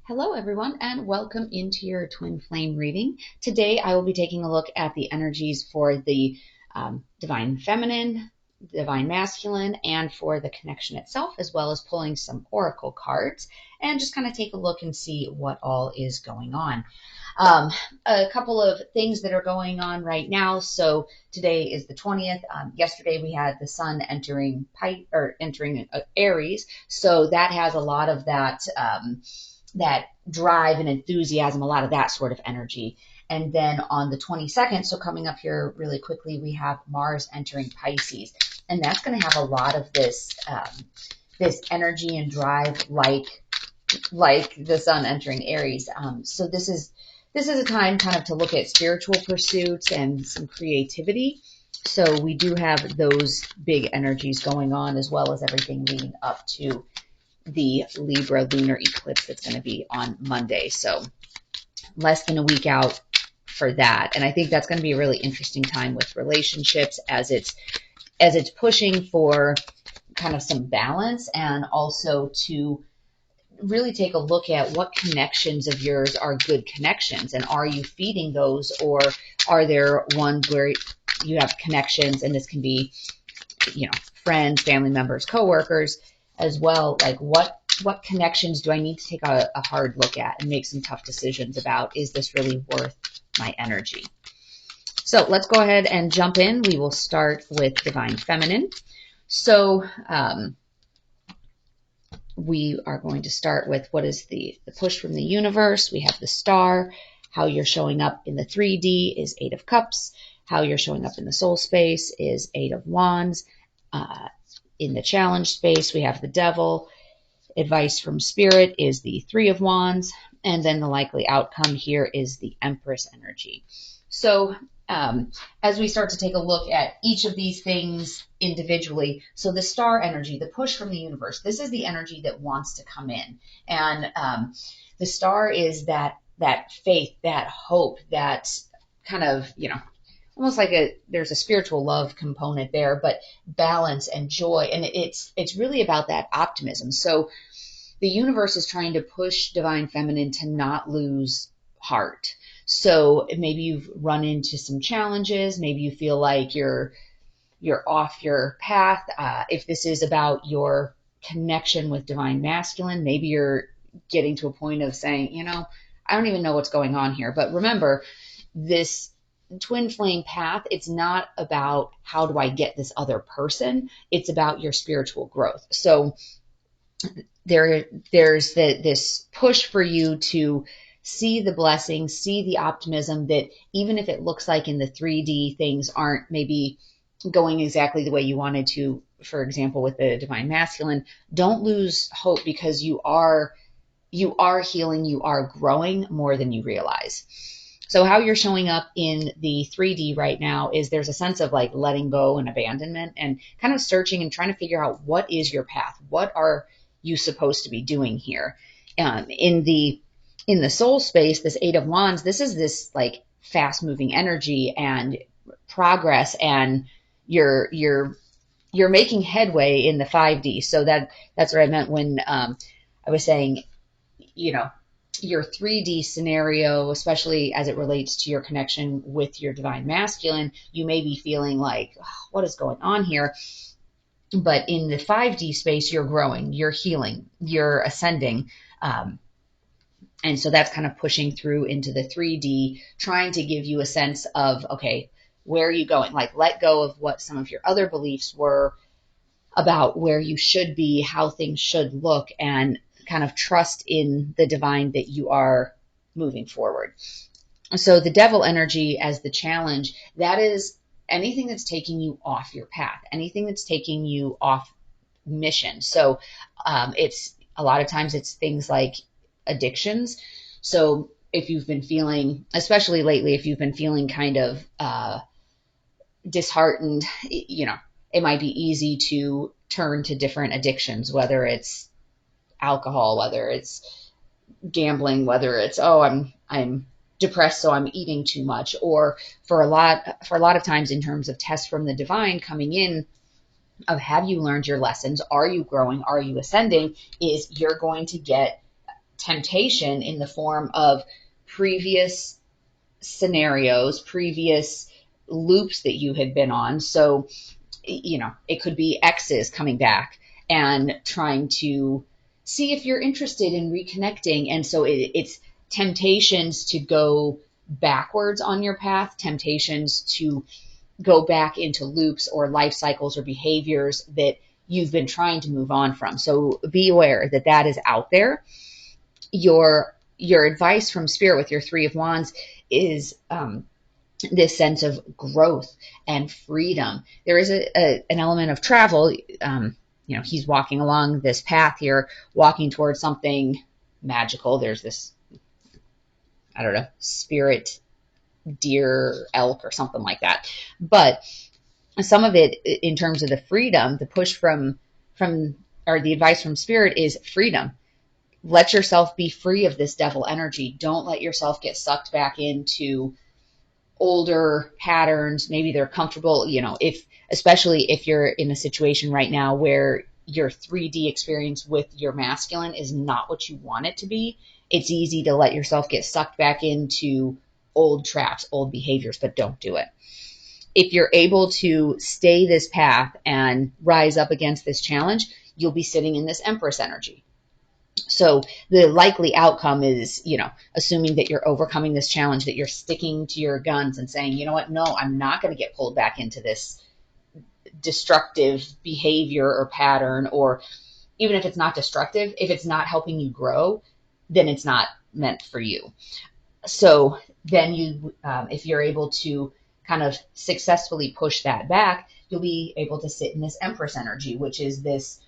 Hello, everyone, and welcome into your twin flame reading. Today, I will be taking a look at the energies for the divine feminine, divine masculine, and for the connection itself, as well as pulling some oracle cards and just kind of take a look and see what all is going on. Um, a couple of things that are going on right now. So today is the 20th. Yesterday we had the sun entering Aries, so that has a lot of that drive and enthusiasm, a lot of that sort of energy. And then on the 22nd, so coming up here really quickly, we have Mars entering Pisces, and that's going to have a lot of this energy and drive, like the sun entering Aries. So this is a time kind of to look at spiritual pursuits and some creativity. So we do have those big energies going on, as well as everything leading up to the Libra lunar eclipse that's going to be on Monday. So less than a week out for that. And I think that's going to be a really interesting time with relationships as it's pushing for kind of some balance, and also to really take a look at what connections of yours are good connections, and are you feeding those, or are there ones where you have connections, and this can be, friends, family members, coworkers as well. Like what connections do I need to take a hard look at and make some tough decisions about? Is this really worth my energy? So let's go ahead and jump in. We will start with divine feminine. So we are going to start with what is the push from the universe. We have the star. How you're showing up in the 3D is 8 of Cups. How you're showing up in the soul space is 8 of Wands. In the challenge space, we have the Devil. Advice from Spirit is the 3 of Wands. And then the likely outcome here is the Empress energy. So as we start to take a look at each of these things individually, so the star energy, the push from the universe, this is the energy that wants to come in. And the star is that faith, that hope, that kind of, almost like there's a spiritual love component there, but balance and joy. And it's really about that optimism. So the universe is trying to push divine feminine to not lose heart. So maybe you've run into some challenges. Maybe you feel like you're off your path. If this is about your connection with divine masculine, maybe you're getting to a point of saying, I don't even know what's going on here. But remember, this twin flame path, it's not about how do I get this other person. It's about your spiritual growth. So there's this push for you to see the blessings, see the optimism, that even if it looks like in the 3D things aren't maybe going exactly the way you wanted to, for example, with the divine masculine, don't lose hope, because you are healing, you are growing more than you realize. So how you're showing up in the 3D right now is there's a sense of like letting go and abandonment, and kind of searching and trying to figure out what is your path. What are you supposed to be doing here? In the soul space, this 8 of Wands, this is this like fast moving energy and progress, and you're making headway in the 5D. So that's what I meant when I was saying, your 3D scenario, especially as it relates to your connection with your divine masculine, you may be feeling like, oh, what is going on here? But in the 5D space, you're growing, you're healing, you're ascending. And so that's kind of pushing through into the 3D, trying to give you a sense of, okay, where are you going? Like, let go of what some of your other beliefs were about where you should be, how things should look, and kind of trust in the divine that you are moving forward. So the Devil energy as the challenge, that is anything that's taking you off your path, anything that's taking you off mission. So it's a lot of times it's things like addictions. So if you've been feeling, especially lately, if you've been feeling kind of disheartened, it might be easy to turn to different addictions, whether it's alcohol, whether it's gambling, whether it's, I'm depressed, so I'm eating too much. Or for a lot of times, in terms of tests from the divine coming in, of have you learned your lessons? Are you growing? Are you ascending? Is you're going to get temptation in the form of previous scenarios, previous loops that you had been on. So, it could be exes coming back and trying to see if you're interested in reconnecting. And so it's temptations to go backwards on your path, temptations to go back into loops or life cycles or behaviors that you've been trying to move on from. So be aware that that is out there. Your advice from Spirit with your Three of Wands is this sense of growth and freedom. There is an element of travel. He's walking along this path here, walking towards something magical. There's this, I don't know, spirit deer, elk, or something like that. But some of it, in terms of the freedom, the push from or the advice from Spirit is freedom. Let yourself be free of this devil energy. Don't let yourself get sucked back into older patterns. Maybe they're comfortable, especially if you're in a situation right now where your 3D experience with your masculine is not what you want it to be. It's easy to let yourself get sucked back into old traps, old behaviors, but don't do it. If you're able to stay this path and rise up against this challenge, you'll be sitting in this Empress energy. So the likely outcome is, assuming that you're overcoming this challenge, that you're sticking to your guns and saying, you know what, no, I'm not going to get pulled back into this destructive behavior or pattern, or even if it's not destructive, if it's not helping you grow, then it's not meant for you. So then if you're able to kind of successfully push that back, you'll be able to sit in this Empress energy, which is this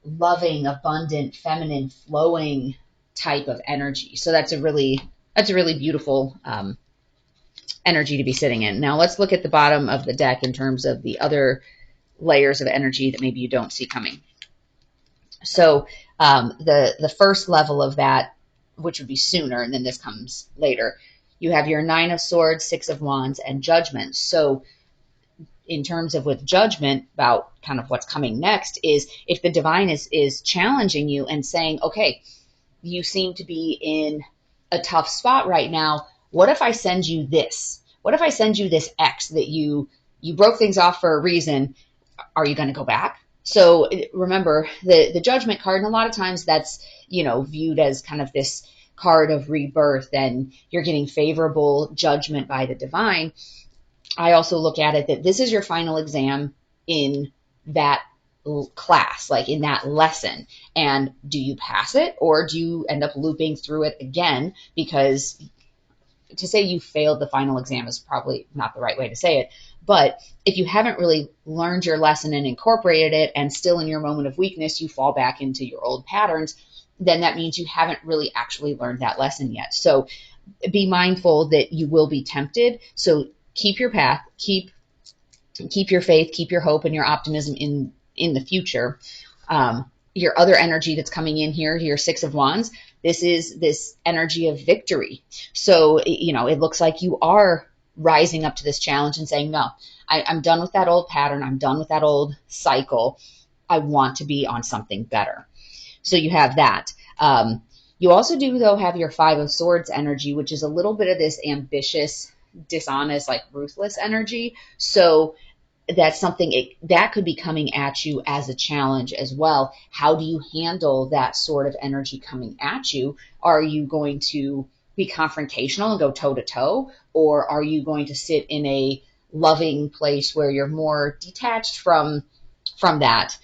loving, abundant, feminine, flowing type of energy. So that's a really beautiful energy to be sitting in. Now let's look at the bottom of the deck in terms of the other layers of energy that maybe you don't see coming. So the first level of that, which would be sooner, and then this comes later, you have your Nine of Swords, Six of Wands, and Judgment. So in terms of with Judgment, about kind of what's coming next, is if the divine is challenging you and saying, okay, you seem to be in a tough spot right now. What if I send you this? What if I send you this X that you broke things off for a reason? Are you going to go back? So remember the Judgment card, and a lot of times that's, viewed as kind of this card of rebirth, and you're getting favorable judgment by the divine. I also look at it that this is your final exam in that class, like in that lesson. And do you pass it, or do you end up looping through it again? Because to say you failed the final exam is probably not the right way to say it. But if you haven't really learned your lesson and incorporated it, and still in your moment of weakness, you fall back into your old patterns, then that means you haven't really actually learned that lesson yet. So be mindful that you will be tempted. So keep your path, keep your faith, keep your hope and your optimism in the future. Your other energy that's coming in here, your Six of Wands, this is this energy of victory. So, it looks like you are rising up to this challenge and saying, no, I'm done with that old pattern. I'm done with that old cycle. I want to be on something better. So you have that. You also do, though, have your Five of Swords energy, which is a little bit of this ambitious, dishonest, like ruthless energy. So that's something that could be coming at you as a challenge as well. How do you handle that sort of energy coming at you? Are you going to be confrontational and go toe to toe, or are you going to sit in a loving place where you're more detached from that?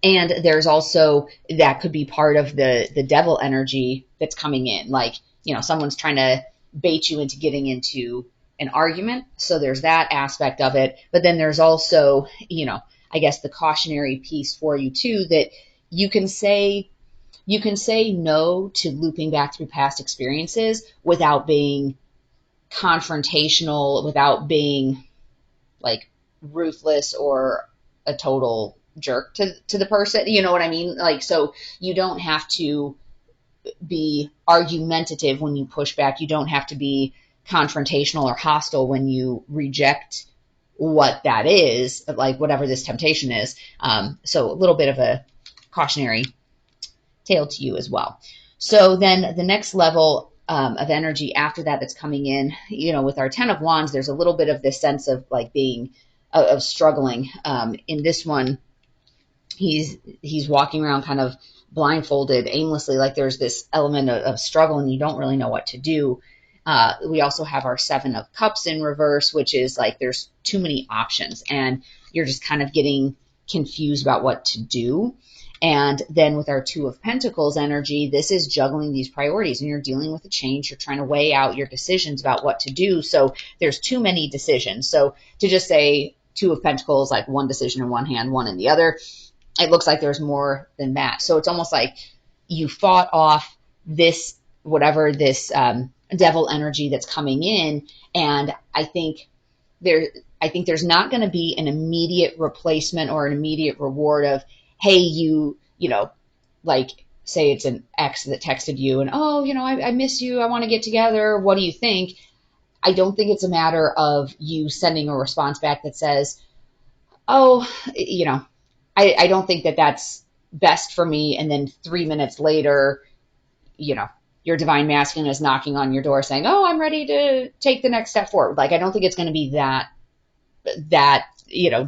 And there's also, that could be part of the devil energy that's coming in. Like, someone's trying to bait you into getting into an argument. So there's that aspect of it. But then there's also, I guess the cautionary piece for you too, that you can say no to looping back through past experiences without being confrontational, without being like ruthless or a total jerk to the person. You know what I mean? Like, so you don't have to be argumentative when you push back. You don't have to be confrontational or hostile when you reject what that is, like whatever this temptation is. So a little bit of a cautionary tail to you as well. So then the next level of energy after that that's coming in, with our 10 of Wands, there's a little bit of this sense of like being, of struggling. In this one, he's walking around kind of blindfolded aimlessly, like there's this element of struggle and you don't really know what to do. We also have our 7 of Cups in reverse, which is like there's too many options and you're just kind of getting confused about what to do. And then with our 2 of Pentacles energy, this is juggling these priorities and you're dealing with a change. You're trying to weigh out your decisions about what to do. So there's too many decisions. So to just say 2 of Pentacles, like one decision in one hand, one in the other, it looks like there's more than that. So it's almost like you fought off this, whatever this devil energy that's coming in. And I think there's not going to be an immediate replacement or an immediate reward of, hey, like say it's an ex that texted you and, oh, I miss you. I want to get together. What do you think? I don't think it's a matter of you sending a response back that says, oh, I don't think that that's best for me. And then 3 minutes later, your divine masculine is knocking on your door saying, oh, I'm ready to take the next step forward. Like, I don't think it's going to be that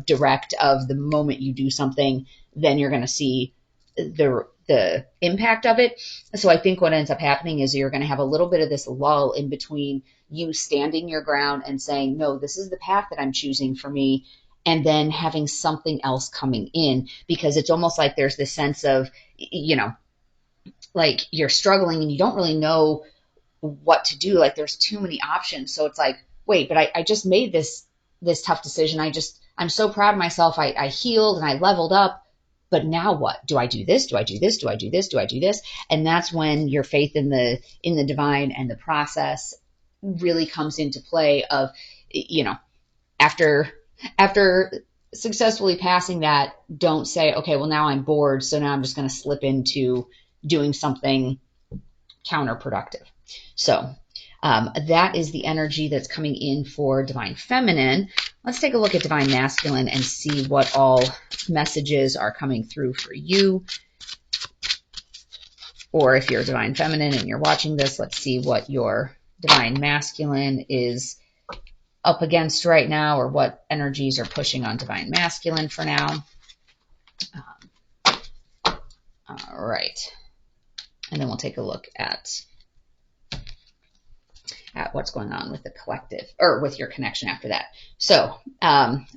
direct of the moment you do something, then you're going to see the impact of it. So I think what ends up happening is you're going to have a little bit of this lull in between you standing your ground and saying, no, this is the path that I'm choosing for me, and then having something else coming in, because it's almost like there's this sense of, like you're struggling and you don't really know what to do. Like there's too many options. So it's like, wait, but I just made this tough decision. I'm so proud of myself. I healed and I leveled up, but now what? Do I do this? Do I do this? Do I do this? Do I do this? And that's when your faith in the divine and the process really comes into play of, after successfully passing that, don't say, okay, well, now I'm bored, so now I'm just going to slip into doing something counterproductive. So that is the energy that's coming in for divine feminine. Let's take a look at divine masculine and see what all messages are coming through for you. Or if you're divine feminine and you're watching this, let's see what your divine masculine is up against right now, or what energies are pushing on divine masculine for now. All right. And then we'll take a look at what's going on with the collective, or with your connection after that. So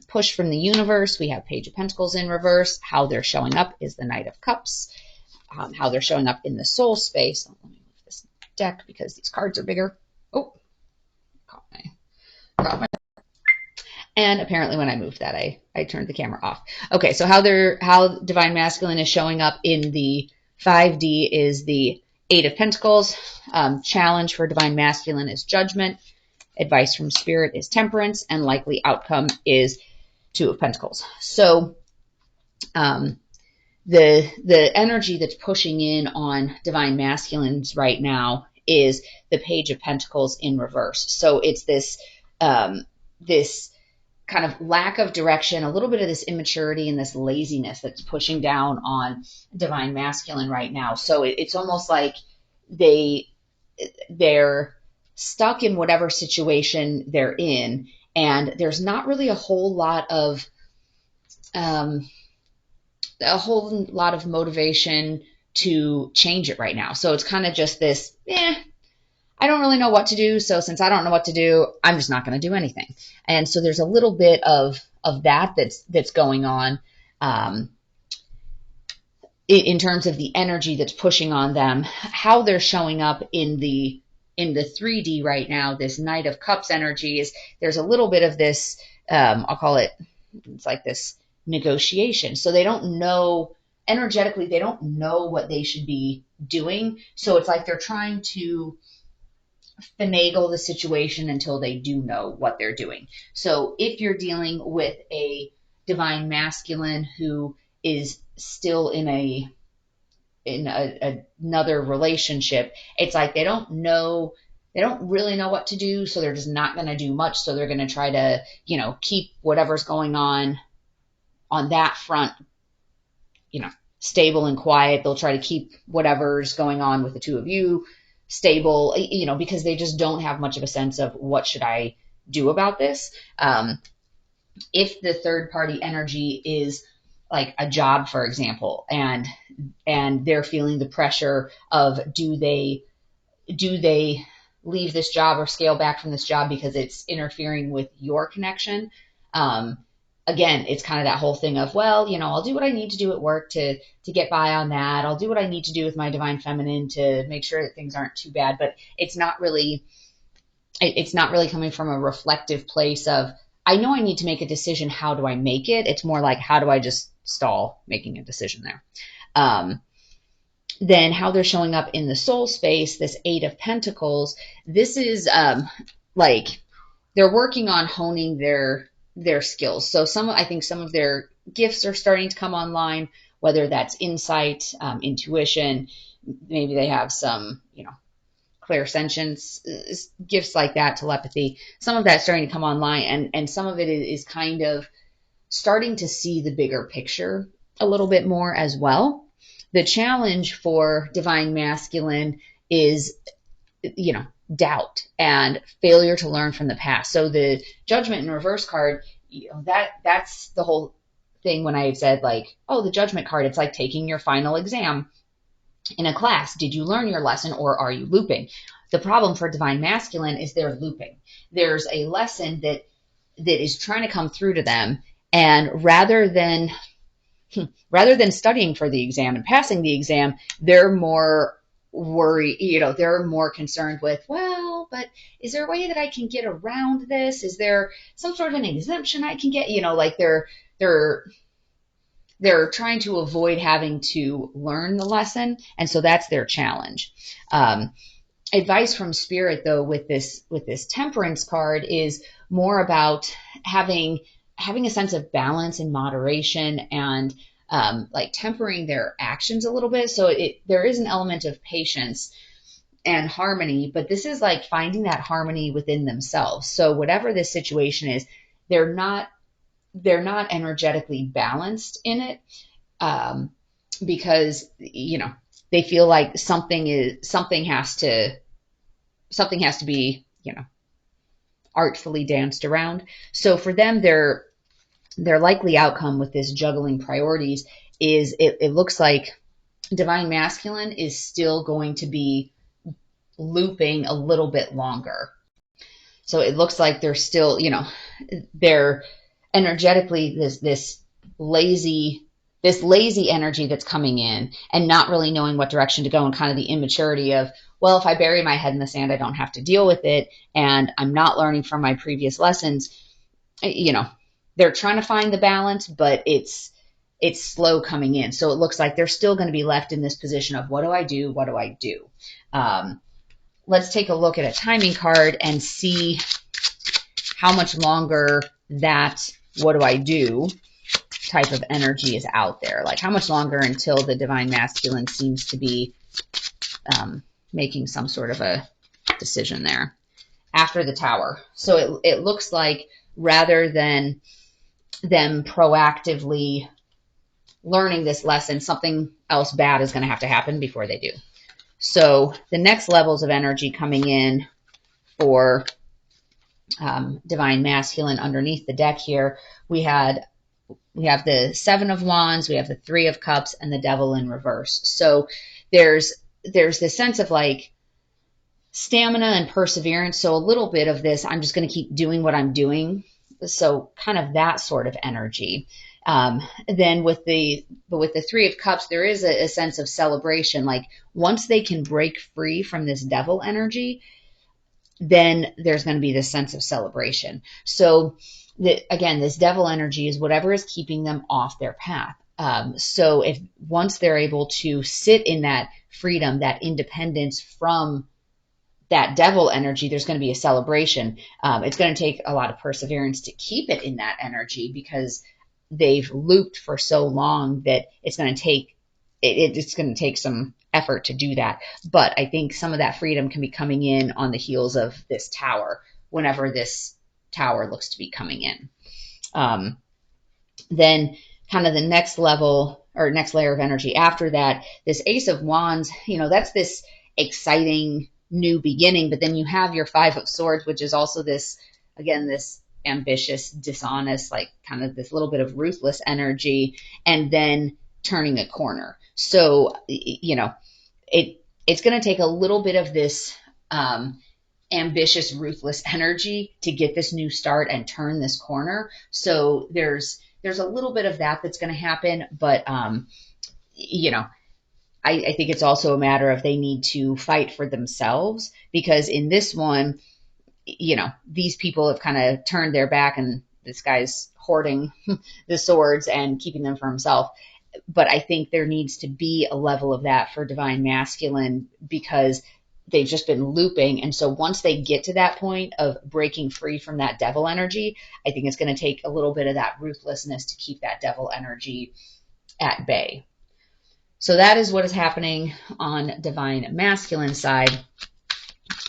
push from the universe, we have Page of Pentacles in reverse. How they're showing up is the Knight of Cups. How they're showing up in the soul space. Let me move this deck because these cards are bigger. Oh, caught my. And apparently when I moved that, I turned the camera off. Okay, so how divine masculine is showing up in the 5D is the 8 of Pentacles. Challenge for divine masculine is judgment. Advice from spirit is temperance, and likely outcome is 2 of Pentacles. So the energy that's pushing in on divine masculines right now is the Page of Pentacles in reverse. So it's this this kind of lack of direction, a little bit of this immaturity and this laziness that's pushing down on divine masculine right now. So it's almost like they're stuck in whatever situation they're in, and there's not really a whole lot of motivation to change it right now. So it's kind of just this, I don't really know what to do. So since I don't know what to do, I'm just not going to do anything. And so there's a little bit of that's going on in terms of the energy that's pushing on them. How they're showing up in the 3D right now, this Knight of Cups energy is, there's a little bit of this, I'll call it, it's like this negotiation. So they don't know, energetically, they don't know what they should be doing. So it's like they're trying to finagle the situation until they do know what they're doing. So if you're dealing with a divine masculine who is still in another relationship, it's like they don't really know what to do, so they're just not going to do much. So they're going to try to, keep whatever's going on that front, stable and quiet. They'll try to keep whatever's going on with the two of you stable, because they just don't have much of a sense of what should I do about this. If the third party energy is like a job, for example, and they're feeling the pressure of do they leave this job or scale back from this job because it's interfering with your connection. Again, it's kind of that whole thing of, well, I'll do what I need to do at work to get by on that. I'll do what I need to do with my divine feminine to make sure that things aren't too bad. But it's not really coming from a reflective place of, I know I need to make a decision. How do I make it? It's more like, how do I just stall making a decision there? Then how they're showing up in the soul space, this Eight of Pentacles, this is like they're working on honing their skills. So I think some of their gifts are starting to come online, whether that's insight, intuition, maybe they have some, clairsentience, gifts like that, telepathy. Some of that's starting to come online, and some of it is kind of starting to see the bigger picture a little bit more as well. The challenge for divine masculine is, doubt and failure to learn from the past. So the Judgment in reverse card, that's the whole thing when I said like, oh, the Judgment card, it's like taking your final exam in a class. Did you learn your lesson or are you looping? The problem for divine masculine is they're looping. There's a lesson that is trying to come through to them, and rather than studying for the exam and passing the exam, they're more worried, they're more concerned with, well, but is there a way that I can get around this? Is there some sort of an exemption I can get? Like they're trying to avoid having to learn the lesson. And so that's their challenge. Advice from Spirit, though, with this Temperance card is more about having a sense of balance and moderation, and like tempering their actions a little bit. So there is an element of patience and harmony, but this is like finding that harmony within themselves. So whatever this situation is, they're not energetically balanced in it, because they feel like something has to be artfully danced around. So for them, their likely outcome with this juggling priorities is it looks like divine masculine is still going to be looping a little bit longer. So it looks like they're still, they're energetically this lazy energy that's coming in and not really knowing what direction to go, and kind of the immaturity of, well, if I bury my head in the sand, I don't have to deal with it, and I'm not learning from my previous lessons. They're trying to find the balance, but it's slow coming in. So it looks like they're still going to be left in this position of, what do I do? What do I do? Let's take a look at a timing card and see how much longer that what do I do type of energy is out there. Like how much longer until the divine masculine seems to be making some sort of a decision there after the Tower. So it looks like rather than them proactively learning this lesson, something else bad is going to have to happen before they do. So the next levels of energy coming in for divine masculine underneath the deck here, we have the Seven of Wands, we have the Three of Cups, and the Devil in reverse. So there's this sense of like stamina and perseverance. So a little bit of this, I'm just going to keep doing what I'm doing. So kind of that sort of energy. Then with the Three of Cups, there is a sense of celebration. Like once they can break free from this devil energy, then there's going to be this sense of celebration. So again, this devil energy is whatever is keeping them off their path. So if once they're able to sit in that freedom, that independence from that devil energy, there's going to be a celebration. It's going to take a lot of perseverance to keep it in that energy because they've looped for so long that it's going to take some effort to do that. But I think some of that freedom can be coming in on the heels of this Tower, whenever this Tower looks to be coming in. Then kind of the next level or next layer of energy after that, this Ace of Wands, that's this exciting new beginning. But then you have your Five of Swords, which is also this, again, this ambitious, dishonest, like kind of this little bit of ruthless energy, and then turning a corner. So, it's going to take a little bit of this ambitious, ruthless energy to get this new start and turn this corner. So there's a little bit of that that's going to happen, but I think it's also a matter of they need to fight for themselves, because in this one, these people have kind of turned their back, and this guy's hoarding the swords and keeping them for himself. But I think there needs to be a level of that for Divine Masculine, because they've just been looping. And so once they get to that point of breaking free from that devil energy, I think it's going to take a little bit of that ruthlessness to keep that devil energy at bay. So that is what is happening on Divine Masculine side.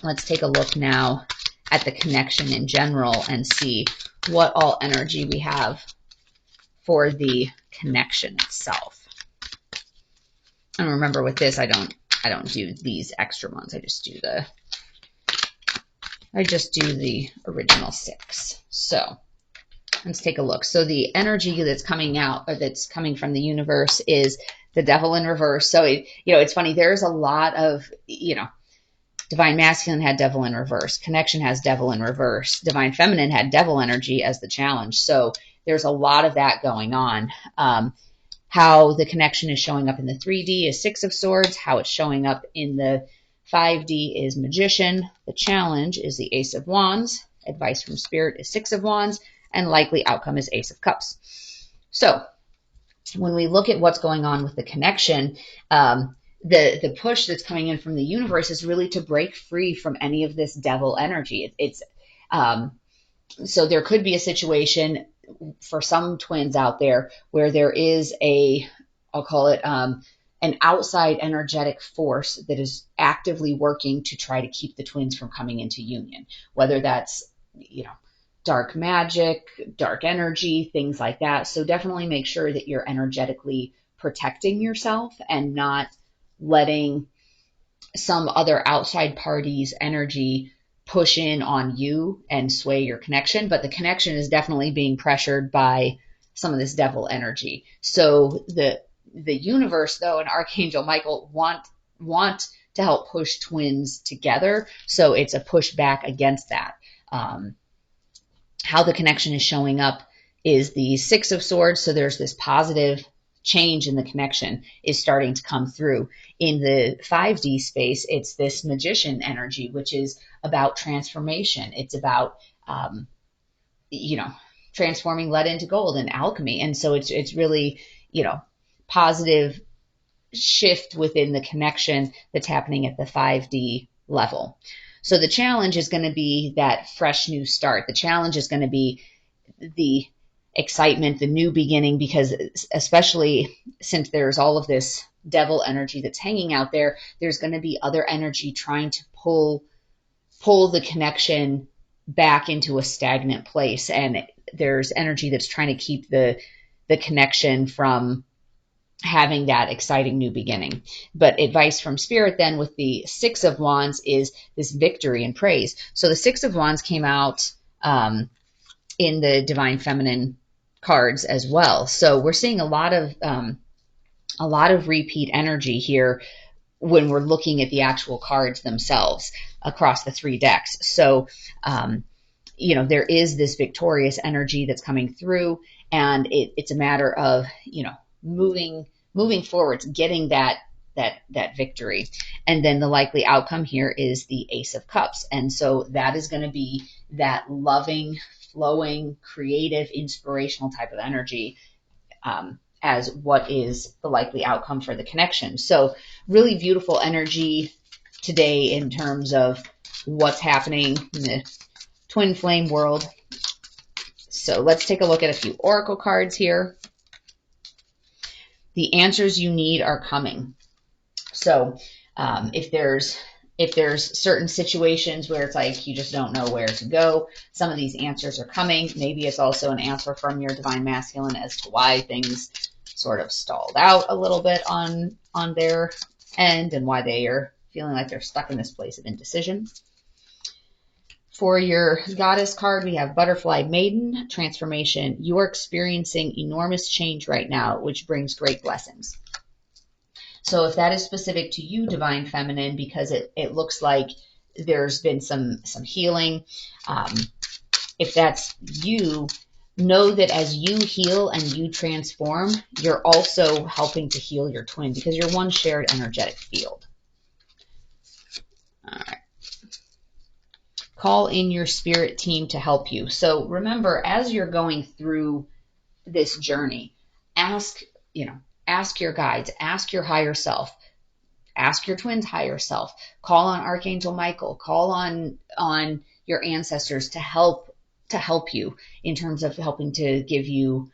Let's take a look now at the connection in general and see what all energy we have for the connection itself. And remember, with this, I don't do these extra ones. I just do the original 6. So let's take a look. So the energy that's coming out, or that's coming from the universe, is the Devil in reverse. So it's funny. There's a lot of, Divine Masculine had Devil in reverse. Connection has Devil in reverse. Divine Feminine had Devil energy as the challenge. So there's a lot of that going on. How the connection is showing up in the 3D is 6 of Swords. How it's showing up in the 5D is Magician. The challenge is the Ace of Wands. Advice from Spirit is 6 of Wands. And likely outcome is Ace of Cups. So when we look at what's going on with the connection, the push that's coming in from the universe is really to break free from any of this devil energy. So there could be a situation for some twins out there where there is I'll call it an outside energetic force that is actively working to try to keep the twins from coming into union, whether that's, dark magic, dark energy, things like that. So definitely make sure that you're energetically protecting yourself and not letting some other outside party's energy push in on you and sway your connection. But the connection is definitely being pressured by some of this devil energy. So the universe, though, and Archangel Michael want to help push twins together. So it's a push back against that. How the connection is showing up is the 6 of Swords. So there's this positive change in the connection is starting to come through. In the 5D space, it's this Magician energy, which is about transformation. It's about, transforming lead into gold and alchemy. And so it's really, positive shift within the connection that's happening at the 5D level. So the challenge is going to be that fresh new start. The challenge is going to be the excitement, the new beginning, because especially since there's all of this devil energy that's hanging out there, there's going to be other energy trying to pull the connection back into a stagnant place. And there's energy that's trying to keep the connection from having that exciting new beginning. But advice from Spirit then with the 6 of Wands is this victory and praise. So the 6 of Wands came out in the Divine Feminine cards as well. So we're seeing a lot of repeat energy here when we're looking at the actual cards themselves across the 3 decks. So, there is this victorious energy that's coming through, and it's a matter of, moving forwards, getting that victory. And then the likely outcome here is the Ace of Cups. And so that is going to be that loving, flowing, creative, inspirational type of energy as what is the likely outcome for the connection. So really beautiful energy today in terms of what's happening in the twin flame world. So let's take a look at a few oracle cards here. The answers you need are coming. So if there's certain situations where it's like you just don't know where to go, some of these answers are coming. Maybe it's also an answer from your Divine Masculine as to why things sort of stalled out a little bit on their end and why they are feeling like they're stuck in this place of indecision. For your goddess card, we have Butterfly Maiden, transformation. You are experiencing enormous change right now, which brings great blessings. So if that is specific to you, Divine Feminine, because it looks like there's been some healing, if that's you, know that as you heal and you transform, you're also helping to heal your twin because you're one shared energetic field. All right. Call in your spirit team to help you. So remember, as you're going through this journey, ask your guides, ask your higher self, ask your twin's higher self, call on Archangel Michael, call on your ancestors to help you in terms of helping to give you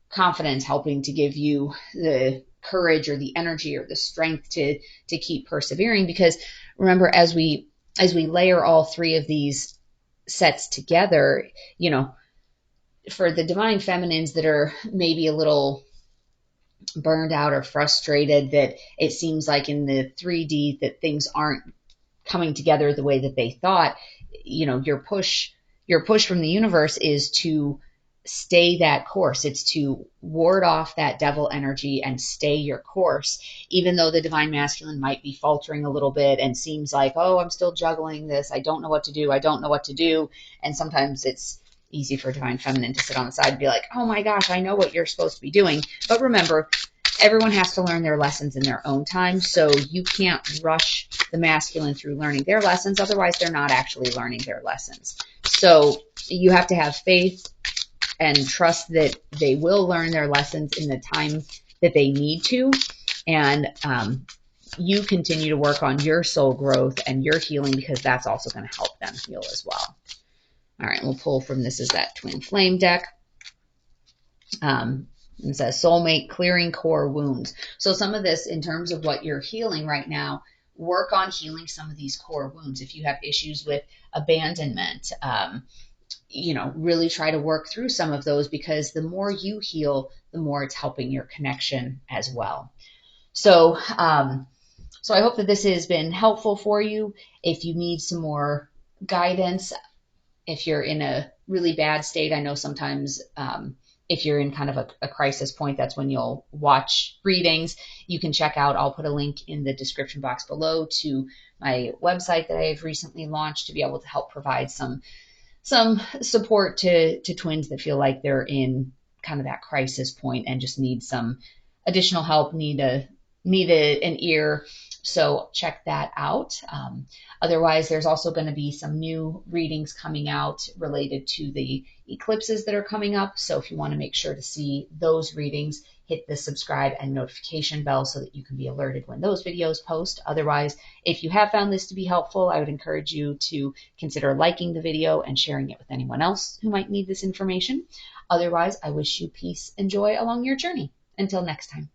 confidence, helping to give you the courage or the energy or the strength to keep persevering. Because remember, as we layer all three of these sets together, for the Divine Feminines that are maybe a little burned out or frustrated, that it seems like in the 3D that things aren't coming together the way that they thought, your push from the universe is to stay that course. It's to ward off that devil energy and stay your course, even though the Divine Masculine might be faltering a little bit and seems like, oh, I'm still juggling this. I don't know what to do. And sometimes it's easy for Divine Feminine to sit on the side and be like, oh my gosh, I know what you're supposed to be doing. But remember, everyone has to learn their lessons in their own time. So you can't rush the masculine through learning their lessons. Otherwise, they're not actually learning their lessons. So you have to have faith and trust that they will learn their lessons in the time that they need to. And you continue to work on your soul growth and your healing, because that's also going to help them heal as well. All right, we'll pull from This Is That Twin Flame deck. It says soulmate clearing core wounds. So some of this, in terms of what you're healing right now, work on healing some of these core wounds. If you have issues with abandonment, really try to work through some of those, because the more you heal, the more it's helping your connection as well. So, so I hope that this has been helpful for you. If you need some more guidance, if you're in a really bad state, I know sometimes if you're in kind of a crisis point, that's when you'll watch readings. You can check out, I'll put a link in the description box below to my website that I've recently launched to be able to help provide some support to twins that feel like they're in kind of that crisis point and just need some additional help, need an ear. So check that out. Otherwise, there's also going to be some new readings coming out related to the eclipses that are coming up. So if you want to make sure to see those readings, hit the subscribe and notification bell so that you can be alerted when those videos post. Otherwise, if you have found this to be helpful, I would encourage you to consider liking the video and sharing it with anyone else who might need this information. Otherwise, I wish you peace and joy along your journey. Until next time.